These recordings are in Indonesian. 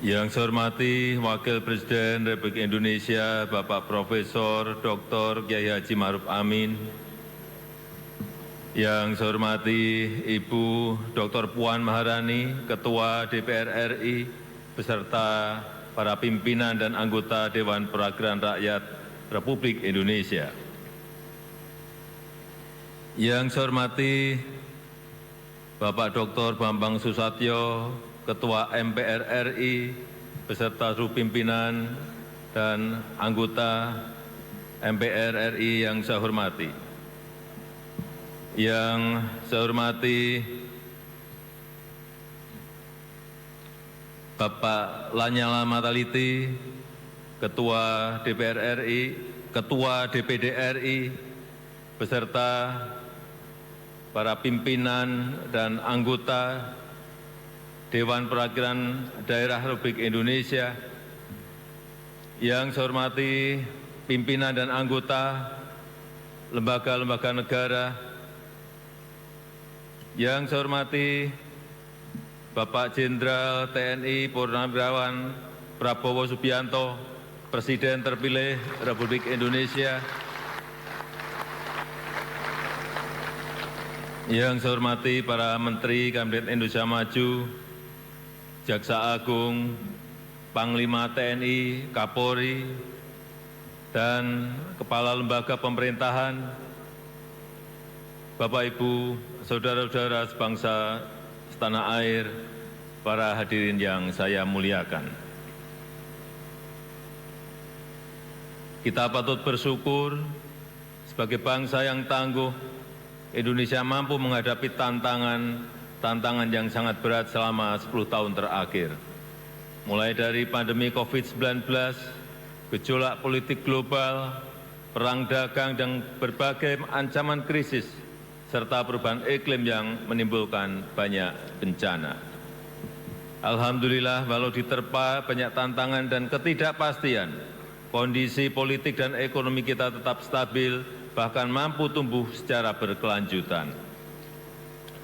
Yang saya hormati Wakil Presiden Republik Indonesia Bapak Profesor Dr. Kiai Haji Ma'ruf Amin. Yang saya hormati Ibu Dr. Puan Maharani, Ketua DPR RI, beserta para pimpinan dan anggota Dewan Perwakilan Rakyat Republik Indonesia. Yang saya hormati Bapak Dr. Bambang Susatyo, Ketua MPR RI, beserta seluruh pimpinan dan anggota MPR RI yang saya hormati. Yang saya hormati Bapak Lanyala Mataliti, Ketua DPR RI, Ketua DPD RI, beserta para pimpinan dan anggota Dewan Perwakilan Daerah Republik Indonesia. Yang saya hormati pimpinan dan anggota lembaga-lembaga negara. Yang saya hormati Bapak Jenderal TNI Purnawirawan Prabowo Subianto, Presiden terpilih Republik Indonesia. Yang saya hormati para Menteri Kabinet Indonesia Maju, Jaksa Agung, Panglima TNI, Kapolri, dan Kepala Lembaga Pemerintahan, Bapak Ibu, Saudara-saudara sebangsa setanah air, para hadirin yang saya muliakan. Kita patut bersyukur sebagai bangsa yang tangguh, Indonesia mampu menghadapi tantangan yang sangat berat selama 10 tahun terakhir. Mulai dari pandemi COVID-19, gejolak politik global, perang dagang, dan berbagai ancaman krisis, serta perubahan iklim yang menimbulkan banyak bencana. Alhamdulillah, walau diterpa banyak tantangan dan ketidakpastian, kondisi politik dan ekonomi kita tetap stabil, bahkan mampu tumbuh secara berkelanjutan.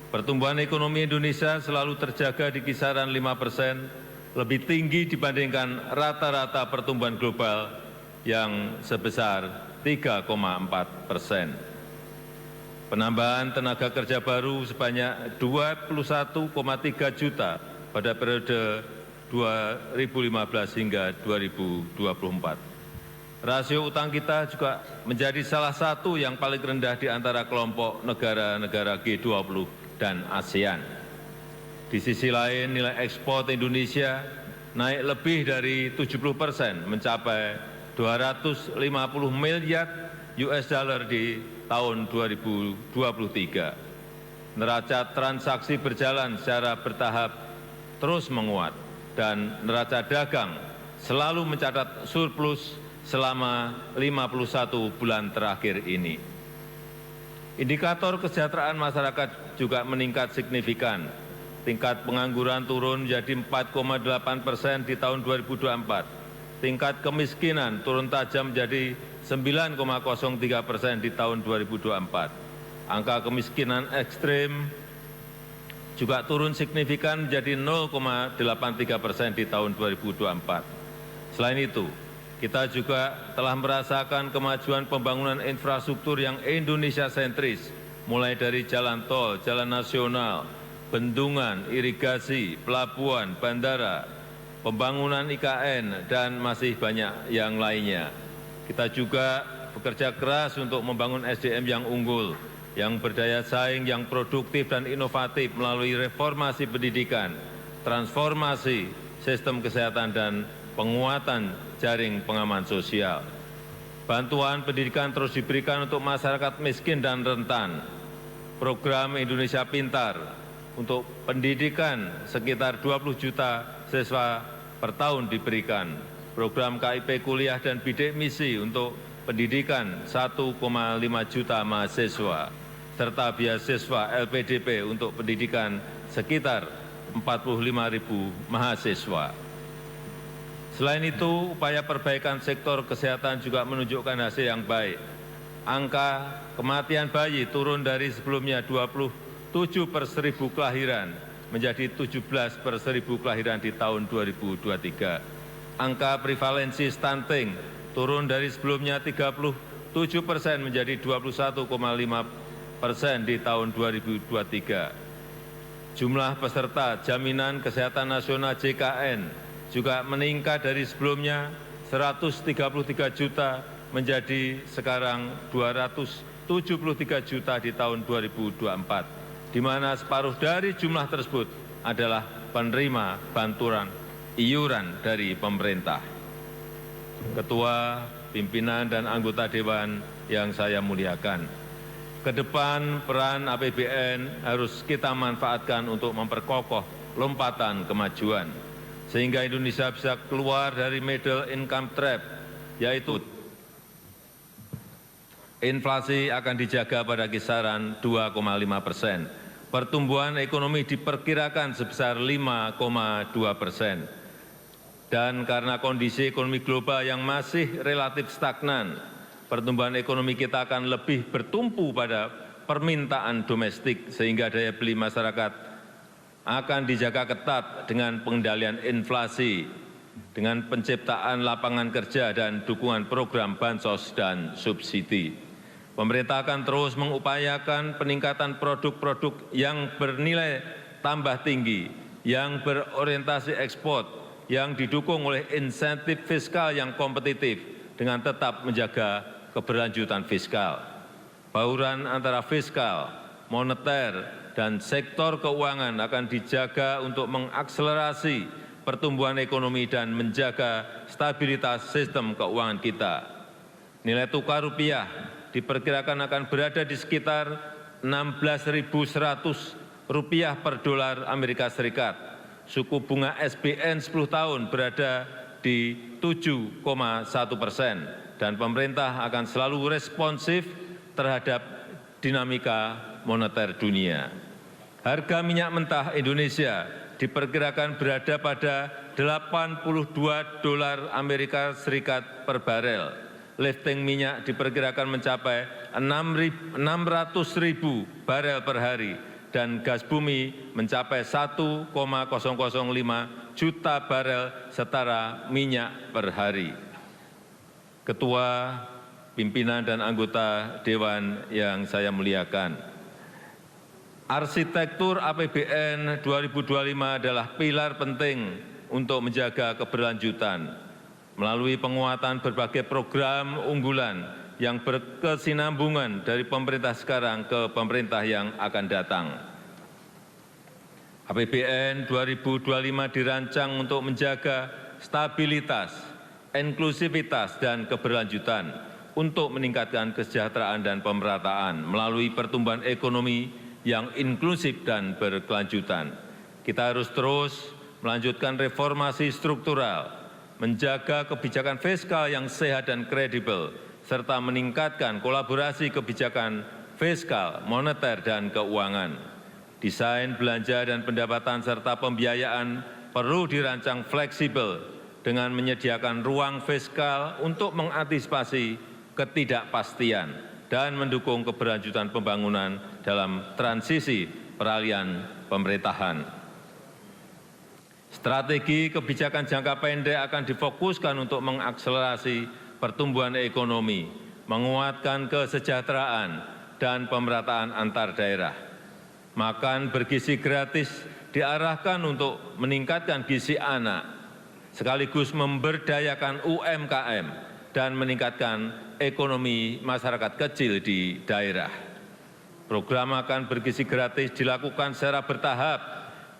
Pertumbuhan ekonomi Indonesia selalu terjaga di kisaran 5%, lebih tinggi dibandingkan rata-rata pertumbuhan global yang sebesar 3,4%. Penambahan tenaga kerja baru sebanyak 21,3 juta pada periode 2015 hingga 2024. Rasio utang kita juga menjadi salah satu yang paling rendah di antara kelompok negara-negara G20 dan ASEAN. Di sisi lain, nilai ekspor Indonesia naik lebih dari 70%, mencapai 250 miliar US dollar di tahun 2023. Neraca transaksi berjalan secara bertahap terus menguat, dan neraca dagang selalu mencatat surplus selama 51 bulan terakhir ini. Indikator kesejahteraan masyarakat juga meningkat signifikan. Tingkat pengangguran turun menjadi 4,8% di tahun 2024. Tingkat kemiskinan turun tajam menjadi 9,03% di tahun 2024. Angka kemiskinan ekstrim juga turun signifikan menjadi 0,83% di tahun 2024. Selain itu, kita juga telah merasakan kemajuan pembangunan infrastruktur yang Indonesia sentris, mulai dari jalan tol, jalan nasional, bendungan, irigasi, pelabuhan, bandara, pembangunan IKN, dan masih banyak yang lainnya. Kita juga bekerja keras untuk membangun SDM yang unggul, yang berdaya saing, yang produktif dan inovatif melalui reformasi pendidikan, transformasi sistem kesehatan, dan penguatan jaring pengaman sosial. Bantuan pendidikan terus diberikan untuk masyarakat miskin dan rentan. Program Indonesia Pintar untuk pendidikan sekitar 20 juta siswa per tahun diberikan. Program KIP kuliah dan bidik misi untuk pendidikan 1,5 juta mahasiswa, serta beasiswa LPDP untuk pendidikan sekitar 45.000 mahasiswa. Selain itu, upaya perbaikan sektor kesehatan juga menunjukkan hasil yang baik. Angka kematian bayi turun dari sebelumnya 27 per 1000 kelahiran menjadi 17 per 1.000 kelahiran di tahun 2023. Angka prevalensi stunting turun dari sebelumnya 37% menjadi 21,5% di tahun 2023. Jumlah peserta Jaminan Kesehatan Nasional JKN juga meningkat dari sebelumnya 133 juta menjadi sekarang 273 juta di tahun 2024, di mana separuh dari jumlah tersebut adalah penerima bantuan iuran dari pemerintah. Ketua, pimpinan, dan anggota Dewan yang saya muliakan, ke depan peran APBN harus kita manfaatkan untuk memperkokoh lompatan kemajuan, sehingga Indonesia bisa keluar dari middle income trap, yaitu inflasi akan dijaga pada kisaran 2,5%. Pertumbuhan ekonomi diperkirakan sebesar 5,2%. Dan karena kondisi ekonomi global yang masih relatif stagnan, pertumbuhan ekonomi kita akan lebih bertumpu pada permintaan domestik, sehingga daya beli masyarakat akan dijaga ketat dengan pengendalian inflasi, dengan penciptaan lapangan kerja dan dukungan program bansos dan subsidi. Pemerintah akan terus mengupayakan peningkatan produk-produk yang bernilai tambah tinggi, yang berorientasi ekspor, yang didukung oleh insentif fiskal yang kompetitif dengan tetap menjaga keberlanjutan fiskal. Bauran antara fiskal, moneter, dan sektor keuangan akan dijaga untuk mengakselerasi pertumbuhan ekonomi dan menjaga stabilitas sistem keuangan kita. Nilai tukar rupiah diperkirakan akan berada di sekitar 16.100 rupiah per dolar Amerika Serikat. Suku bunga SBN 10 tahun berada di 7,1%, dan pemerintah akan selalu responsif terhadap dinamika moneter dunia. Harga minyak mentah Indonesia diperkirakan berada pada 82 dolar Amerika Serikat per barel. Lifting minyak diperkirakan mencapai 600.000 barel per hari, dan gas bumi mencapai 1,005 juta barel setara minyak per hari. Ketua, pimpinan, dan anggota Dewan yang saya muliakan, arsitektur APBN 2025 adalah pilar penting untuk menjaga keberlanjutan melalui penguatan berbagai program unggulan yang berkesinambungan dari pemerintah sekarang ke pemerintah yang akan datang. APBN 2025 dirancang untuk menjaga stabilitas, inklusivitas, dan keberlanjutan untuk meningkatkan kesejahteraan dan pemerataan melalui pertumbuhan ekonomi yang inklusif dan berkelanjutan. Kita harus terus melanjutkan reformasi struktural, menjaga kebijakan fiskal yang sehat dan kredibel, serta meningkatkan kolaborasi kebijakan fiskal, moneter, dan keuangan. Desain belanja dan pendapatan serta pembiayaan perlu dirancang fleksibel dengan menyediakan ruang fiskal untuk mengantisipasi ketidakpastian dan mendukung keberlanjutan pembangunan dalam transisi peralihan pemerintahan. Strategi kebijakan jangka pendek akan difokuskan untuk mengakselerasi pertumbuhan ekonomi, menguatkan kesejahteraan, dan pemerataan antar daerah. Makan bergizi gratis diarahkan untuk meningkatkan gizi anak, sekaligus memberdayakan UMKM dan meningkatkan ekonomi masyarakat kecil di daerah. Program makan bergizi gratis dilakukan secara bertahap,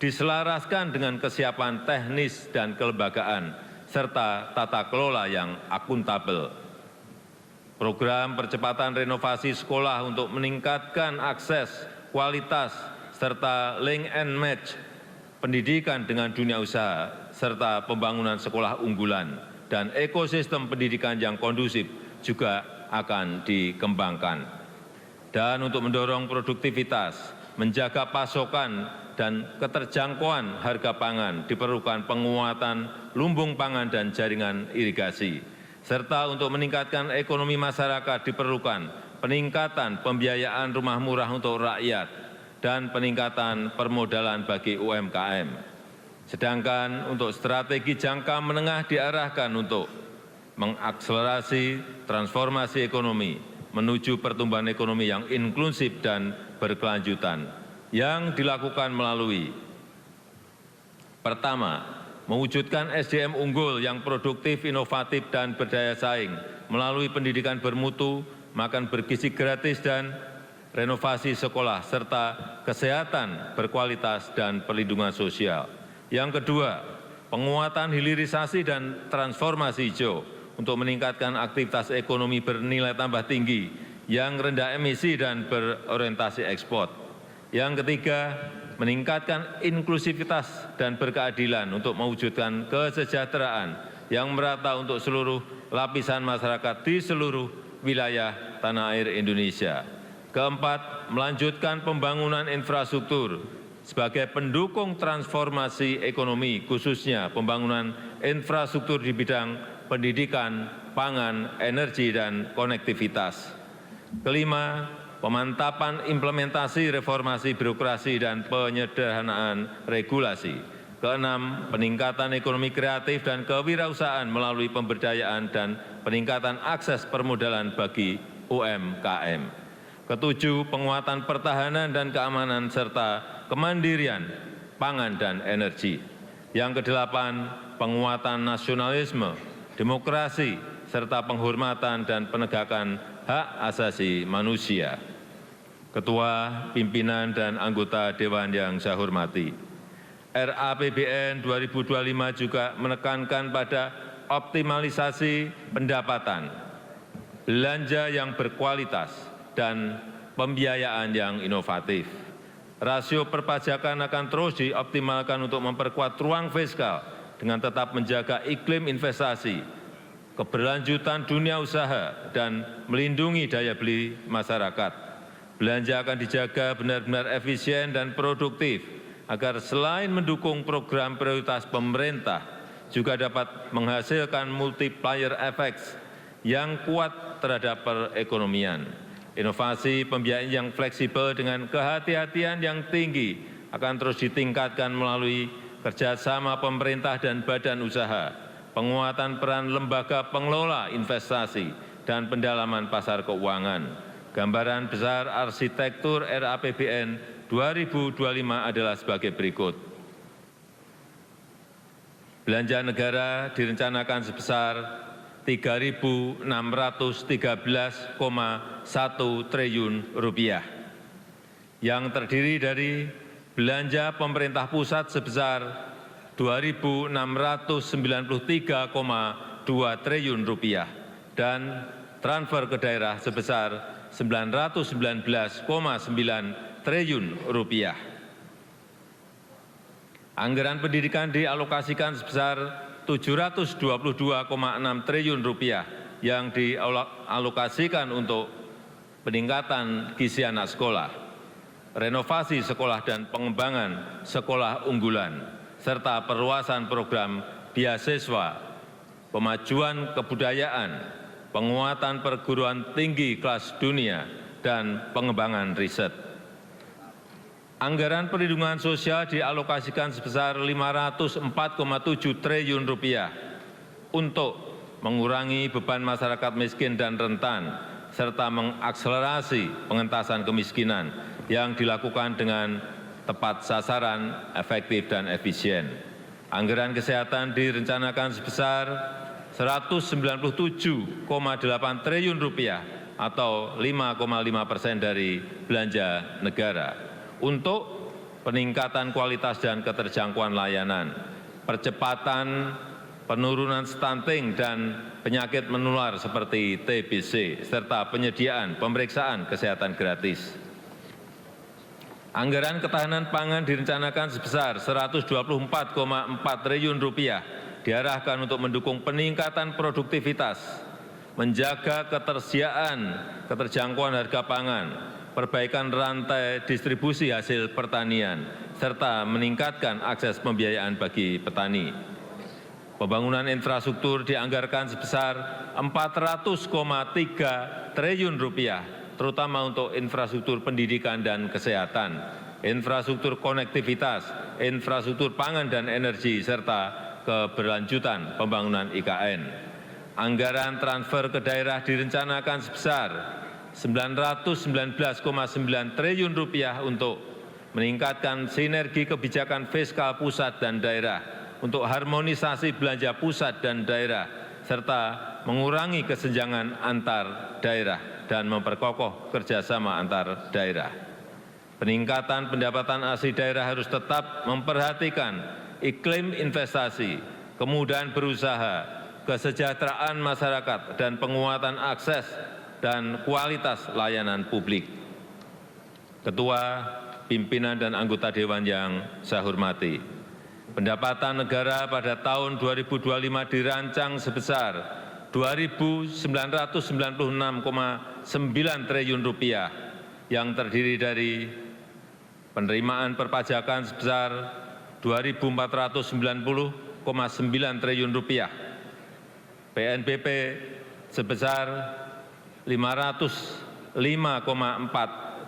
diselaraskan dengan kesiapan teknis dan kelembagaan, serta tata kelola yang akuntabel. Program percepatan renovasi sekolah untuk meningkatkan akses, kualitas, serta link and match pendidikan dengan dunia usaha, serta pembangunan sekolah unggulan dan ekosistem pendidikan yang kondusif juga akan dikembangkan. Dan untuk mendorong produktivitas, menjaga pasokan dan keterjangkauan harga pangan, diperlukan penguatan lumbung pangan dan jaringan irigasi. Serta untuk meningkatkan ekonomi masyarakat diperlukan peningkatan pembiayaan rumah murah untuk rakyat dan peningkatan permodalan bagi UMKM. Sedangkan untuk strategi jangka menengah diarahkan untuk mengakselerasi transformasi ekonomi menuju pertumbuhan ekonomi yang inklusif dan berkelanjutan yang dilakukan melalui pertama, mewujudkan SDM unggul yang produktif, inovatif, dan berdaya saing melalui pendidikan bermutu, makan bergizi gratis, dan renovasi sekolah, serta kesehatan berkualitas dan perlindungan sosial. Yang kedua, penguatan hilirisasi dan transformasi hijau untuk meningkatkan aktivitas ekonomi bernilai tambah tinggi yang rendah emisi dan berorientasi ekspor. Yang ketiga, meningkatkan inklusivitas dan berkeadilan untuk mewujudkan kesejahteraan yang merata untuk seluruh lapisan masyarakat di seluruh wilayah tanah air Indonesia. Keempat, melanjutkan pembangunan infrastruktur sebagai pendukung transformasi ekonomi, khususnya pembangunan infrastruktur di bidang pendidikan, pangan, energi, dan konektivitas. Kelima, pemantapan implementasi reformasi birokrasi dan penyederhanaan regulasi. Keenam, peningkatan ekonomi kreatif dan kewirausahaan melalui pemberdayaan dan peningkatan akses permodalan bagi UMKM. Ketujuh, penguatan pertahanan dan keamanan serta kemandirian pangan dan energi. Yang kedelapan, penguatan nasionalisme, demokrasi, serta penghormatan dan penegakan hak asasi manusia. Ketua, pimpinan, dan anggota Dewan yang saya hormati, RAPBN 2025 juga menekankan pada optimalisasi pendapatan, belanja yang berkualitas, dan pembiayaan yang inovatif. Rasio perpajakan akan terus dioptimalkan untuk memperkuat ruang fiskal dengan tetap menjaga iklim investasi, keberlanjutan dunia usaha, dan melindungi daya beli masyarakat. Belanja akan dijaga benar-benar efisien dan produktif, agar selain mendukung program prioritas pemerintah, juga dapat menghasilkan multiplier effects yang kuat terhadap perekonomian. Inovasi pembiayaan yang fleksibel dengan kehati-hatian yang tinggi akan terus ditingkatkan melalui kerjasama pemerintah dan badan usaha, penguatan peran lembaga pengelola investasi, dan pendalaman pasar keuangan. Gambaran besar arsitektur RAPBN 2025 adalah sebagai berikut. Belanja negara direncanakan sebesar Rp3.613,1 triliun, yang terdiri dari belanja pemerintah pusat sebesar Rp2.693,2 triliun dan transfer ke daerah sebesar Rp919,9 triliun. Anggaran pendidikan dialokasikan sebesar Rp722,6 triliun yang dialokasikan untuk peningkatan gizi anak sekolah, renovasi sekolah dan pengembangan sekolah unggulan, serta perluasan program beasiswa, pemajuan kebudayaan, penguatan perguruan tinggi kelas dunia, dan pengembangan riset. Anggaran perlindungan sosial dialokasikan sebesar Rp504,7 triliun untuk mengurangi beban masyarakat miskin dan rentan, serta mengakselerasi pengentasan kemiskinan yang dilakukan dengan tepat sasaran, efektif, dan efisien. Anggaran kesehatan direncanakan sebesar Rp197,8 triliun atau 5,5% dari belanja negara untuk peningkatan kualitas dan keterjangkauan layanan, percepatan penurunan stunting dan penyakit menular seperti TBC, serta penyediaan pemeriksaan kesehatan gratis. Anggaran ketahanan pangan direncanakan sebesar Rp124,4 triliun diarahkan untuk mendukung peningkatan produktivitas, menjaga ketersediaan, keterjangkauan harga pangan, perbaikan rantai distribusi hasil pertanian, serta meningkatkan akses pembiayaan bagi petani. Pembangunan infrastruktur dianggarkan sebesar Rp400,3 triliun, terutama untuk infrastruktur pendidikan dan kesehatan, infrastruktur konektivitas, infrastruktur pangan dan energi, serta keberlanjutan pembangunan IKN. Anggaran transfer ke daerah direncanakan sebesar Rp919,9 triliun untuk meningkatkan sinergi kebijakan fiskal pusat dan daerah, untuk harmonisasi belanja pusat dan daerah, serta mengurangi kesenjangan antar daerah dan memperkokoh kerjasama antar daerah. Peningkatan pendapatan asli daerah harus tetap memperhatikan iklim investasi, kemudahan berusaha, kesejahteraan masyarakat, dan penguatan akses dan kualitas layanan publik. Ketua, pimpinan, dan anggota Dewan yang saya hormati, pendapatan negara pada tahun 2025 dirancang sebesar Rp2.996,9 triliun yang terdiri dari penerimaan perpajakan sebesar Rp2.490,9 triliun, PNBP sebesar Rp505,4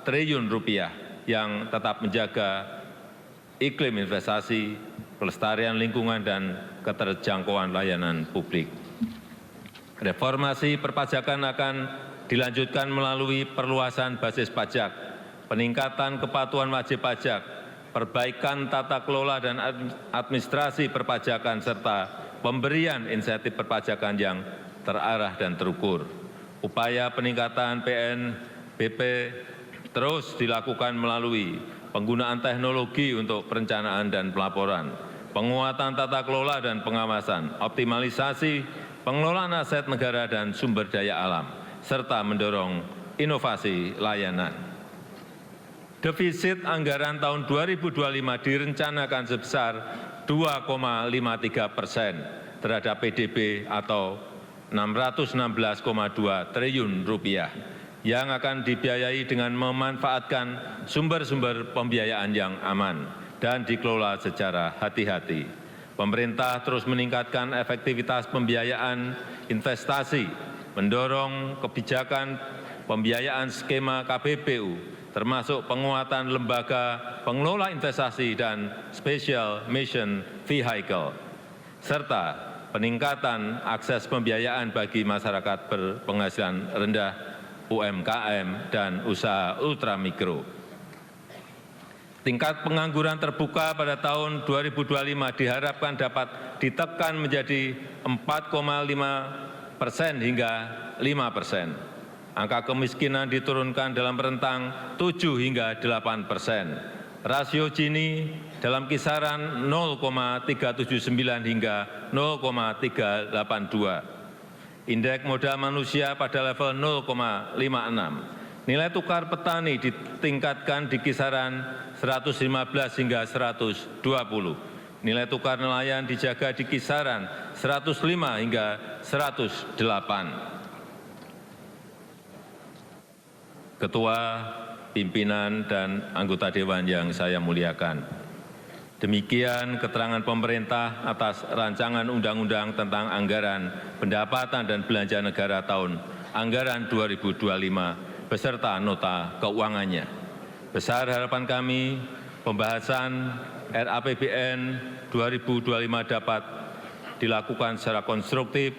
triliun yang tetap menjaga iklim investasi, kelestarian lingkungan, dan keterjangkauan layanan publik. Reformasi perpajakan akan dilanjutkan melalui perluasan basis pajak, peningkatan kepatuhan wajib pajak, perbaikan tata kelola dan administrasi perpajakan, serta pemberian insentif perpajakan yang terarah dan terukur. Upaya peningkatan PNBP terus dilakukan melalui penggunaan teknologi untuk perencanaan dan pelaporan, penguatan tata kelola dan pengawasan, optimalisasi pengelolaan aset negara dan sumber daya alam, serta mendorong inovasi layanan. Defisit anggaran tahun 2025 direncanakan sebesar 2,53% terhadap PDB atau Rp616,2 triliun yang akan dibiayai dengan memanfaatkan sumber-sumber pembiayaan yang aman dan dikelola secara hati-hati. Pemerintah terus meningkatkan efektivitas pembiayaan investasi, mendorong kebijakan pembiayaan skema KPBU, termasuk penguatan lembaga pengelola investasi dan special mission vehicle, serta peningkatan akses pembiayaan bagi masyarakat berpenghasilan rendah, UMKM, dan usaha ultramikro. Tingkat pengangguran terbuka pada tahun 2025 diharapkan dapat ditekan menjadi 4,5% hingga 5%. Angka kemiskinan diturunkan dalam rentang 7 hingga 8%. Rasio Gini dalam kisaran 0,379 hingga 0,382. Indeks modal manusia pada level 0,56. Nilai tukar petani ditingkatkan di kisaran 115 hingga 120. Nilai tukar nelayan dijaga di kisaran 105 hingga 108. Ketua, pimpinan, dan anggota Dewan yang saya muliakan, demikian keterangan pemerintah atas rancangan undang-undang tentang anggaran pendapatan dan belanja negara tahun anggaran 2025 beserta nota keuangannya. Besar harapan kami pembahasan RAPBN 2025 dapat dilakukan secara konstruktif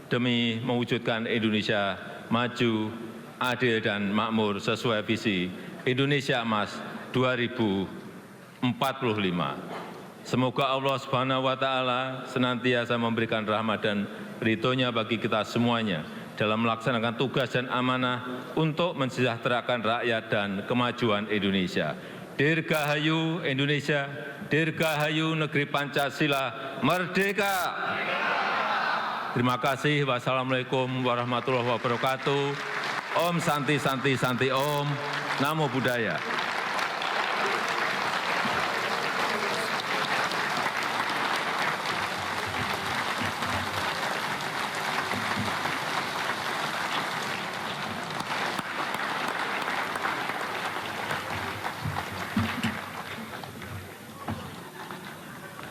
demi mewujudkan Indonesia maju, adil, dan makmur sesuai visi Indonesia Emas 2045. Semoga Allah Subhanahu wa Ta'ala senantiasa memberikan rahmat dan ridho-Nya bagi kita semuanya dalam melaksanakan tugas dan amanah untuk mensejahterakan rakyat dan kemajuan Indonesia. Dirgahayu Indonesia, Dirgahayu Negeri Pancasila, Merdeka! Terima kasih. Wassalamualaikum warahmatullahi wabarakatuh. Om Santi Santi Santi Om. Namo Buddhaya.